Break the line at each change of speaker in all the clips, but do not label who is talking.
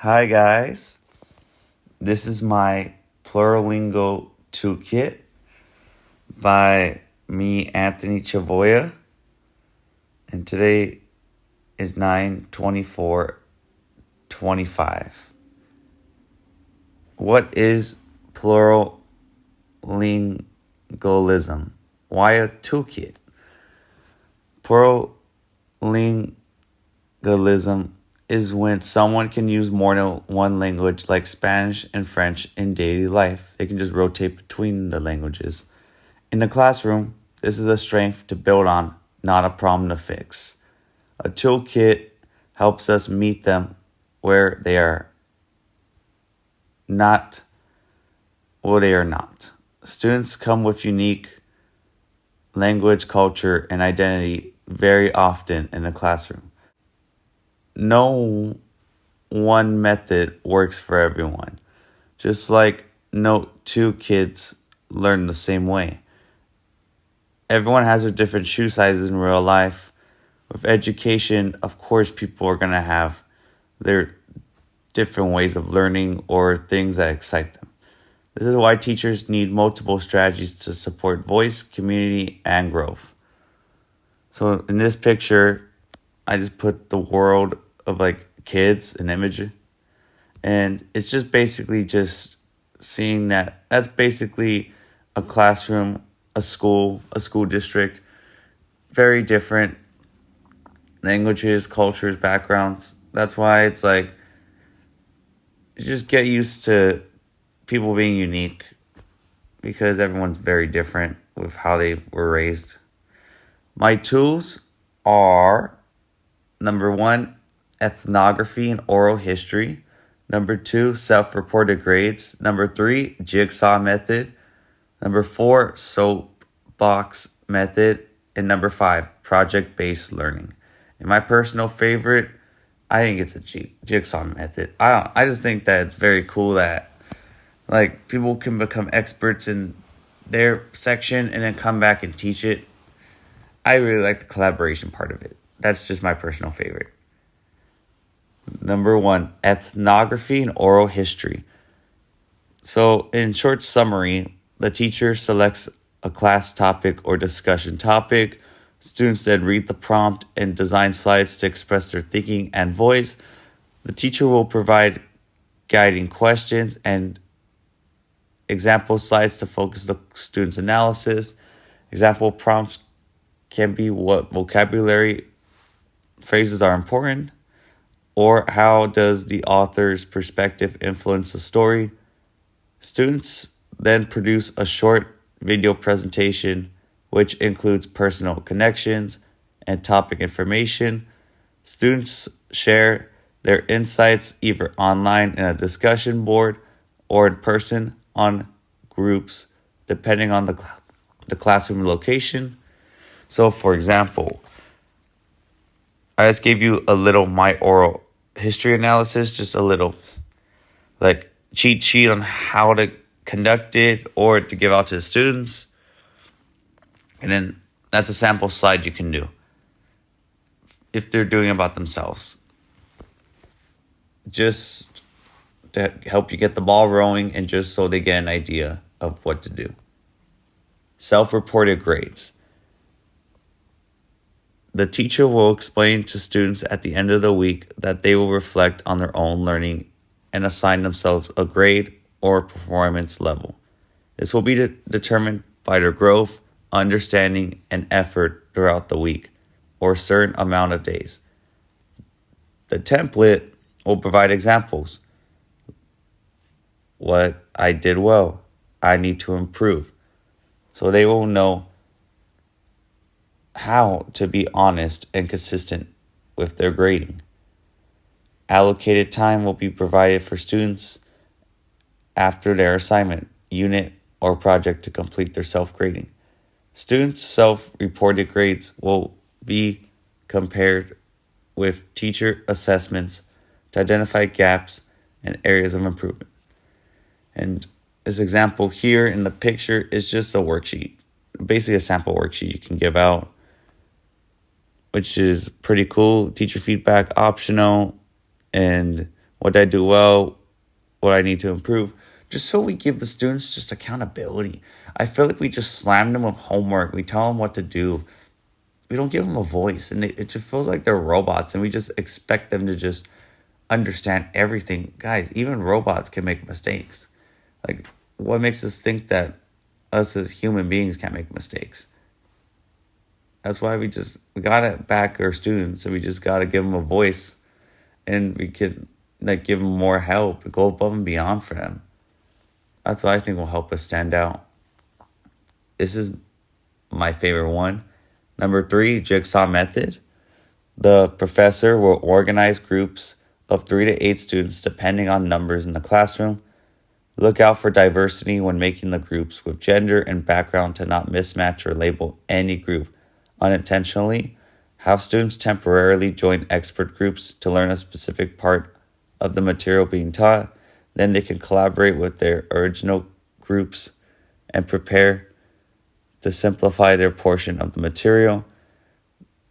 Hi guys, this is my Plurilingual Toolkit by me, Anthony Chavoya, and today is 9/24/25. What is plurilingualism? Why a toolkit? Plurilingualism is when someone can use more than one language like Spanish and French in daily life. They can just rotate between the languages. In the classroom, this is a strength to build on, not a problem to fix. A toolkit helps us meet them where they are not. Students come with unique language, culture, and identity very often in the classroom. No one method works for everyone. Just like no two kids learn the same way. Everyone has their different shoe sizes in real life. With education, of course, people are going to have their different ways of learning or things that excite them. This is why teachers need multiple strategies to support voice, community, and growth. So in this picture, I just put the world of like kids, an image, and it's just basically just seeing that's basically a classroom, a school district, very different languages, cultures, backgrounds. That's why it's like, you just get used to people being unique because everyone's very different with how they were raised. My tools are: number 1, ethnography and oral history. Number 2, self-reported grades. Number 3, jigsaw method. Number 4, soapbox method. And number 5, project-based learning. And my personal favorite, I think it's a jigsaw method. I just think that it's very cool that like people can become experts in their section and then come back and teach it. I really like the collaboration part of it. That's just my personal favorite. Number 1, ethnography and oral history. So in short summary, the teacher selects a class topic or discussion topic. Students then read the prompt and design slides to express their thinking and voice. The teacher will provide guiding questions and example slides to focus the student's analysis. Example prompts can be what vocabulary phrases are important, or how does the author's perspective influence the story. Students then produce a short video presentation which includes personal connections and topic information. Students share their insights either online in a discussion board or in person on groups, depending on the classroom location. So, for example, I just gave you a little my oral history analysis, just a little like cheat sheet on how to conduct it or to give out to the students. And then that's a sample slide you can do if they're doing it about themselves. Just to help you get the ball rolling and just so they get an idea of what to do. Self-reported grades. The teacher will explain to students at the end of the week that they will reflect on their own learning and assign themselves a grade or performance level. This will be determined by their growth, understanding, and effort throughout the week or a certain amount of days. The template will provide examples. What I did well, I need to improve. So they will know how to be honest and consistent with their grading. Allocated time will be provided for students after their assignment, unit, or project to complete their self-grading. Students' self-reported grades will be compared with teacher assessments to identify gaps and areas of improvement. And this example here in the picture is just a worksheet, basically a sample worksheet you can give out, which is pretty cool. Teacher feedback optional, and What did I do well? What I need to improve? Just so we give the students just accountability. I feel like we just slam them with homework. We tell them what to do. We don't give them a voice, and it just feels like they're robots, and we just expect them to just understand everything. Guys, even robots can make mistakes. Like, what makes us think that us as human beings can't make mistakes? That's why we gotta back our students, and we just gotta give them a voice, and we could like give them more help, go above and beyond for them. That's what I think will help us stand out. This is my favorite one. Number 3, jigsaw method. The professor will organize groups of 3 to 8 students depending on numbers in the classroom. Look out for diversity when making the groups with gender and background to not mismatch or label any group unintentionally. Have students temporarily join expert groups to learn a specific part of the material being taught. Then they can collaborate with their original groups and prepare to simplify their portion of the material.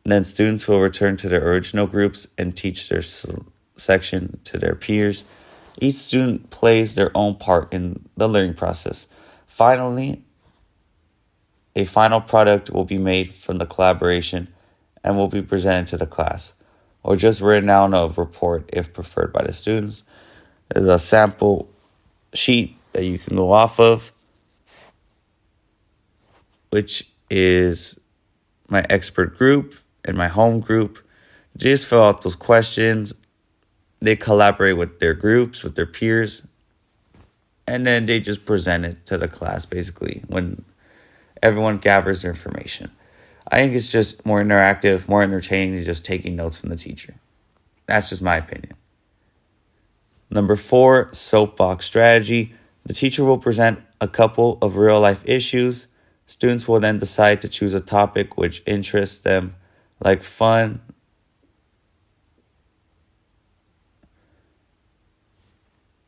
Then students will return to their original groups and teach their section to their peers. Each student plays their own part in the learning process. Finally, a final product will be made from the collaboration and will be presented to the class, or just written out in a report if preferred by the students. There's a sample sheet that you can go off of, which is my expert group and my home group. Just fill out those questions. They collaborate with their groups, with their peers, and then they just present it to the class basically when everyone gathers their information. I think it's just more interactive, more entertaining than just taking notes from the teacher. That's just my opinion. Number 4, soapbox strategy. The teacher will present a couple of real-life issues. Students will then decide to choose a topic which interests them, like fun,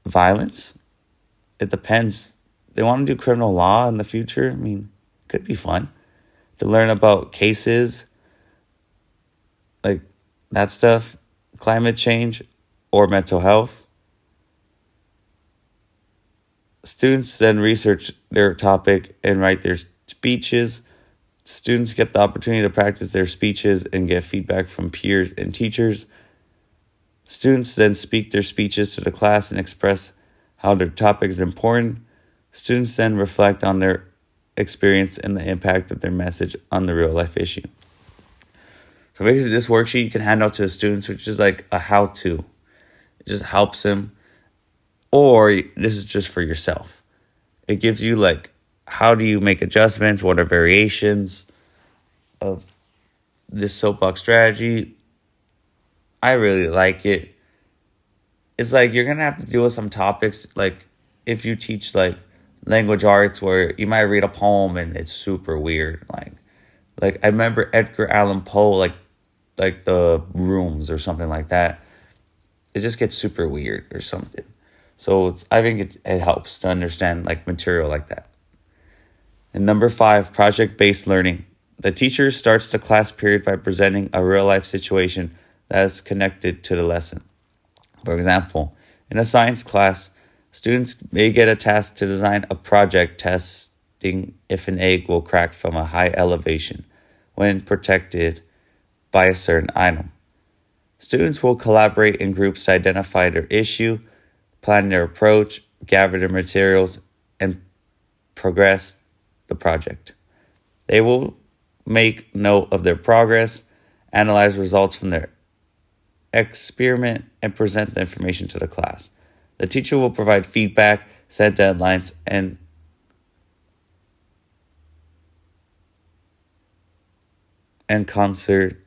violence. It depends. They want to do criminal law in the future. I mean, it could be fun to learn about cases, like that stuff, climate change, or mental health. Students then research their topic and write their speeches. Students get the opportunity to practice their speeches and get feedback from peers and teachers. Students then speak their speeches to the class and express how their topic is important. Students then reflect on their experience and the impact of their message on the real life issue. So basically this worksheet you can hand out to the students, which is like a how-to. It just helps them. Or this is just for yourself. It gives you like, how do you make adjustments? What are variations of this soapbox strategy? I really like it. It's like you're going to have to deal with some topics. Like if you teach like language arts where you might read a poem and it's super weird. Like I remember Edgar Allan Poe, like the rooms or something like that. It just gets super weird or something. So I think it helps to understand like material like that. And number 5, project-based learning. The teacher starts the class period by presenting a real-life situation that is connected to the lesson. For example, in a science class, students may get a task to design a project testing if an egg will crack from a high elevation when protected by a certain item. Students will collaborate in groups to identify their issue, plan their approach, gather their materials, and progress the project. They will make note of their progress, analyze results from their experiment, and present the information to the class. The teacher will provide feedback, set deadlines, and concert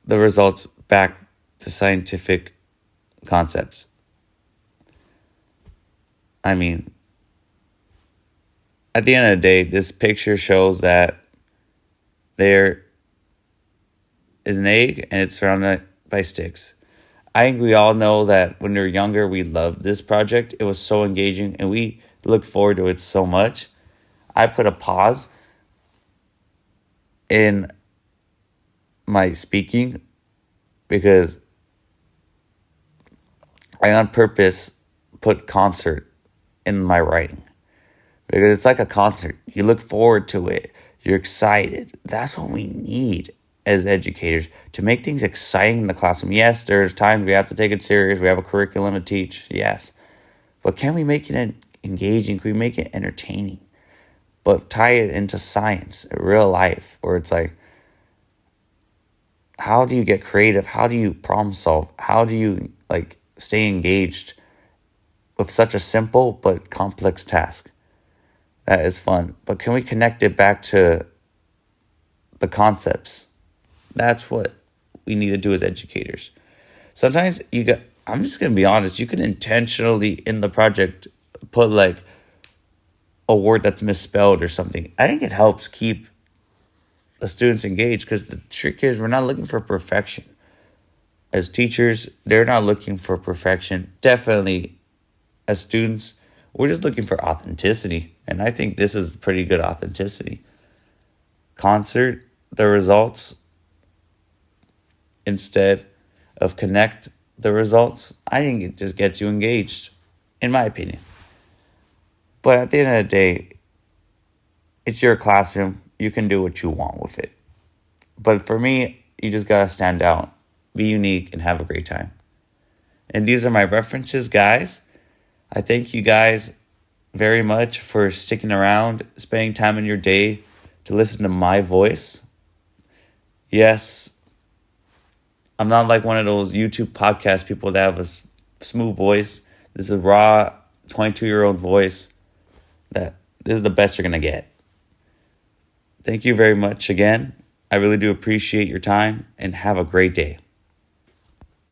the results back to scientific concepts. I mean, at the end of the day, this picture shows that there is an egg and it's surrounded by sticks. I think we all know that when we were younger, we loved this project. It was so engaging and we look forward to it so much. I put a pause in my speaking because I on purpose put concert in my writing because it's like a concert. You look forward to it. You're excited. That's what we need as educators, to make things exciting in the classroom. Yes, there's times we have to take it serious. We have a curriculum to teach. Yes. But can we make it engaging? Can we make it entertaining? But tie it into science, real life, where it's like, how do you get creative? How do you problem solve? How do you stay engaged with such a simple but complex task? That is fun. But can we connect it back to the concepts? That's what we need to do as educators. Sometimes I'm just going to be honest, you can intentionally in the project put a word that's misspelled or something. I think it helps keep the students engaged, because the trick is we're not looking for perfection. As teachers, they're not looking for perfection. Definitely, as students, we're just looking for authenticity. And I think this is pretty good authenticity. Concert the results instead of connect the results. I think it just gets you engaged, in my opinion. But at the end of the day, it's your classroom. You can do what you want with it. But for me, you just got to stand out, be unique, and have a great time. And these are my references, guys. I thank you guys very much for sticking around, spending time in your day to listen to my voice. Yes, I'm not like one of those YouTube podcast people that have a smooth voice. This is a raw 22-year-old voice. This is the best you're going to get. Thank you very much again. I really do appreciate your time, and have a great day.